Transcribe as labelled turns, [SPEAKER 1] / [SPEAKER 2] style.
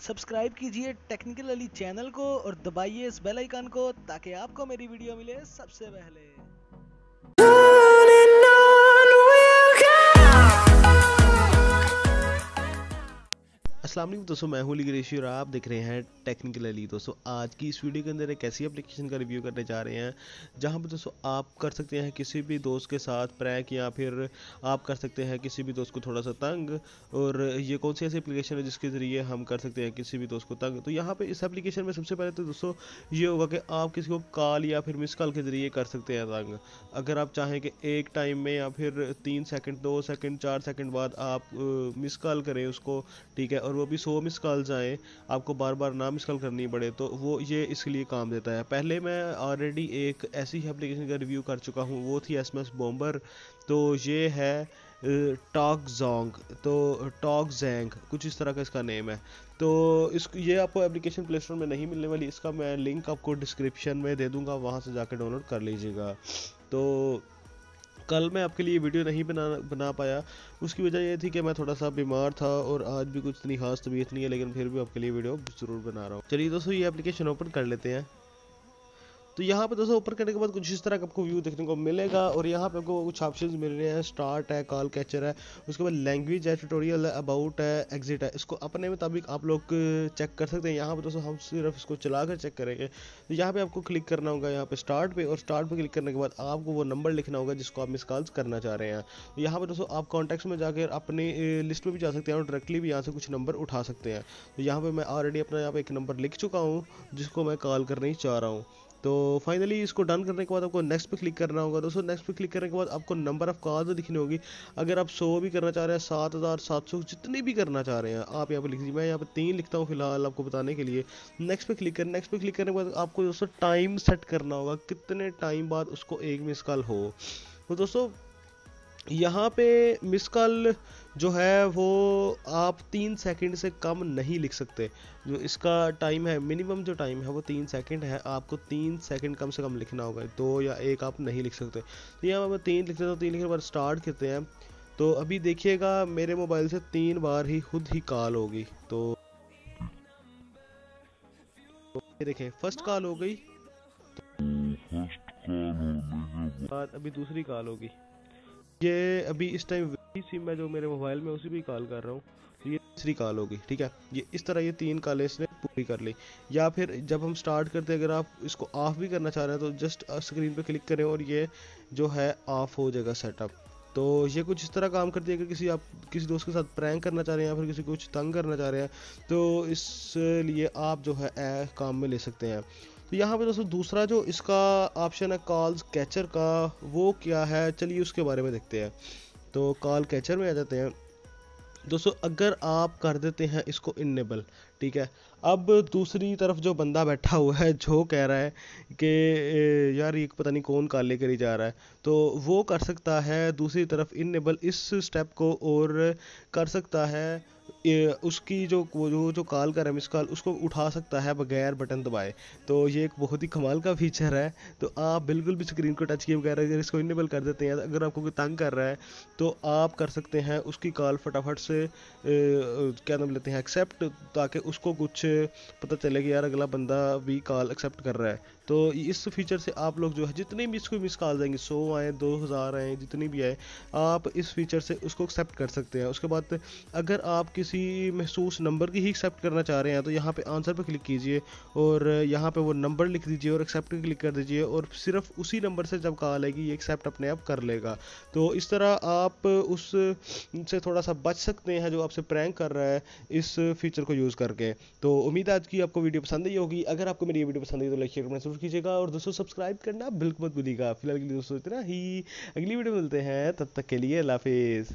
[SPEAKER 1] Subscribe कीजिए technical Ali channel को और दबाइए इस बेल आइकन को ताकि आपको मेरी वीडियो मिले सबसे पहले। अस्सलाम वालेकुम दोस्तों, मैं हूं अली कुरैशी और आप देख रहे हैं टेक्निकल अली। दोस्तों आज की इस वीडियो के अंदर एक ऐसी एप्लीकेशन का रिव्यू करने जा रहे हैं जहां पर दोस्तों आप कर सकते हैं किसी भी दोस्त के साथ प्रैंक, या फिर आप कर सकते हैं किसी भी दोस्त को थोड़ा सा तंग। और ये कौन सी ऐसी एप्लीकेशन है जिसके ज़रिए हम कर सकते हैं किसी भी दोस्त को तंग। तो यहाँ पर इस एप्लीकेशन में सबसे पहले तो दोस्तों ये होगा कि आप किसी को कॉल या फिर मिस कॉल के ज़रिए कर सकते हैं तंग। अगर आप चाहें कि एक टाइम में या फिर 3 सेकंड 2 सेकंड 4 सेकंड बाद आप मिस कॉल करें उसको, ठीक है, और वो भी 100 मिस कॉल्स आए, आपको बार बार ना मिस कॉल करनी पड़े, तो वो ये इसके लिए काम देता है। पहले मैं ऑलरेडी एक ऐसी एप्लीकेशन का रिव्यू कर चुका हूँ, वो थी एसएमएस बॉम्बर। तो ये है टॉक जोंग, तो टॉक जैंग कुछ इस तरह का इसका नेम है। तो इस ये आपको एप्लीकेशन प्ले स्टोर में नहीं मिलने वाली, इसका मैं लिंक आपको डिस्क्रिप्शन में दे दूँगा, वहाँ से जाकर डाउनलोड कर लीजिएगा। तो कल मैं आपके लिए वीडियो नहीं बना पाया, उसकी वजह ये थी कि मैं थोड़ा सा बीमार था और आज भी कुछ इतनी खास तबीयत नहीं है, लेकिन फिर भी आपके लिए वीडियो ज़रूर बना रहा हूँ। चलिए दोस्तों ये एप्लीकेशन ओपन कर लेते हैं। तो यहाँ पे दोस्तों ओपन करने के बाद कुछ इस तरह का आपको व्यू देखने को मिलेगा और यहाँ पे आपको कुछ ऑप्शंस मिल रहे हैं। स्टार्ट है, कॉल कैचर है, उसके बाद लैंग्वेज है, ट्यूटोरियल है, अबाउट है, एग्जिट है। इसको अपने मुताबिक आप लोग चेक कर सकते हैं। यहाँ पे दोस्तों हम सिर्फ इसको चला कर चेक करेंगे। तो यहाँ पे आपको क्लिक करना होगा यहाँ पे स्टार्ट पे, और स्टार्ट पे क्लिक करने के बाद आपको वो नंबर लिखना होगा जिसको आप मिस कॉल्स करना चाह रहे हैं। तो यहाँ पे दोस्तों आप कॉन्टैक्ट्स में जाकर अपनी लिस्ट में भी जा सकते हैं और डायरेक्टली भी यहाँ से कुछ नंबर उठा सकते हैं। तो यहाँ पे मैं ऑलरेडी अपना यहाँ पे एक नंबर लिख चुका हूँ जिसको मैं कॉल करना चाह रहा हूँ। तो फाइनली इसको डन करने के बाद आपको नेक्स्ट पे क्लिक करना होगा। दोस्तों नेक्स्ट पे क्लिक करने के बाद आपको नंबर ऑफ कॉल्स दिखनी होगी। अगर आप 100 भी करना चाह रहे हैं, 7700, जितनी भी करना चाह रहे हैं आप यहाँ पे लिख दीजिए। मैं यहाँ पे 3 लिखता हूँ फिलहाल आपको बताने के लिए। नेक्स्ट पे क्लिक करने के बाद आपको दोस्तों टाइम सेट करना होगा, कितने टाइम बाद उसको एक मिस कॉल हो। तो दोस्तों यहाँ पे मिस कॉल जो है वो आप 3 सेकंड से कम नहीं लिख सकते। जो इसका टाइम है, मिनिमम जो टाइम है वो 3 सेकंड है। आपको 3 सेकंड कम से कम लिखना होगा, 2 या 1 आप नहीं लिख सकते। तो यहाँ मैं 3 लिख देता हूँ। 3 लिखने के बाद स्टार्ट करते हैं। तो अभी देखिएगा मेरे मोबाइल से 3 बार ही खुद ही कॉल होगी। तो ये देखें फर्स्ट कॉल हो गई, बाद अभी दूसरी कॉल होगी। ये अभी इस टाइम वही सिम है जो मेरे मोबाइल में, उसी भी कॉल कर रहा हूँ। तो ये तीसरी कॉल होगी, ठीक है। ये इस तरह ये 3 कॉलें इसने पूरी कर ली। या फिर जब हम स्टार्ट करते हैं, अगर आप इसको ऑफ भी करना चाह रहे हैं तो जस्ट स्क्रीन पे क्लिक करें और ये जो है ऑफ हो जाएगा सेटअप। तो ये कुछ इस तरह काम करती है कि आप किसी दोस्त के साथ प्रैंक करना चाह रहे हैं या फिर किसी को कुछ तंग करना चाह रहे हैं, तो इसलिए आप जो है काम में ले सकते हैं। तो यहाँ पे दोस्तों दूसरा जो इसका ऑप्शन है कॉल्स कैचर का, वो क्या है चलिए उसके बारे में देखते हैं। तो कॉल कैचर में आ जाते हैं। दोस्तों अगर आप कर देते हैं इसको इनेबल, ठीक है, अब दूसरी तरफ जो बंदा बैठा हुआ है जो कह रहा है कि यार ये पता नहीं कौन कॉल लेकर ही जा रहा है, तो वो कर सकता है दूसरी तरफ इनेबल इस स्टेप को, और कर सकता है उसकी जो कॉल कर रहा है मिस कॉल, उसको उठा सकता है बगैर बटन दबाए। तो ये एक बहुत ही कमाल का फीचर है। तो आप बिल्कुल भी स्क्रीन को टच किए बगैर अगर इसको इनेबल कर देते हैं, अगर आपको कोई तंग कर रहा है तो आप कर सकते हैं उसकी कॉल फटाफट से क्या नाम लेते हैं एक्सेप्ट, ताकि उसको कुछ पता चले कि यार अगला बंदा भी कॉल एक्सेप्ट कर रहा है। तो इस फीचर से आप लोग जो है जितनी भी इसको मिस कॉल आएंगे, 100 आए 2000 आए, जितनी भी आए, आप इस फीचर से उसको एक्सेप्ट कर सकते हैं। उसके बाद अगर आप किसी महसूस नंबर की ही एक्सेप्ट करना चाह रहे हैं तो यहाँ पे आंसर पे क्लिक कीजिए और यहाँ पे वो नंबर लिख दीजिए और एक्सेप्ट पे क्लिक कर दीजिए, और सिर्फ उसी नंबर से जब कॉल आएगी ये एक्सेप्ट अपने आप कर लेगा। तो इस तरह आप उस से थोड़ा सा बच सकते हैं जो आपसे प्रैंक कर रहा है इस फीचर को यूज़ करके। तो उम्मीद है आज की आपको वीडियो पसंद आई होगी। अगर आपको मेरी ये वीडियो पसंद आई तो लाइक शेयर करना जरूर कीजिएगा, और दोस्तों सब्सक्राइब करना बिल्कुल मत भूलिएगा। फिलहाल के लिए दोस्तों इतना ही, अगली वीडियो मिलते हैं, तब तक के लिए अल्लाह हाफिज़।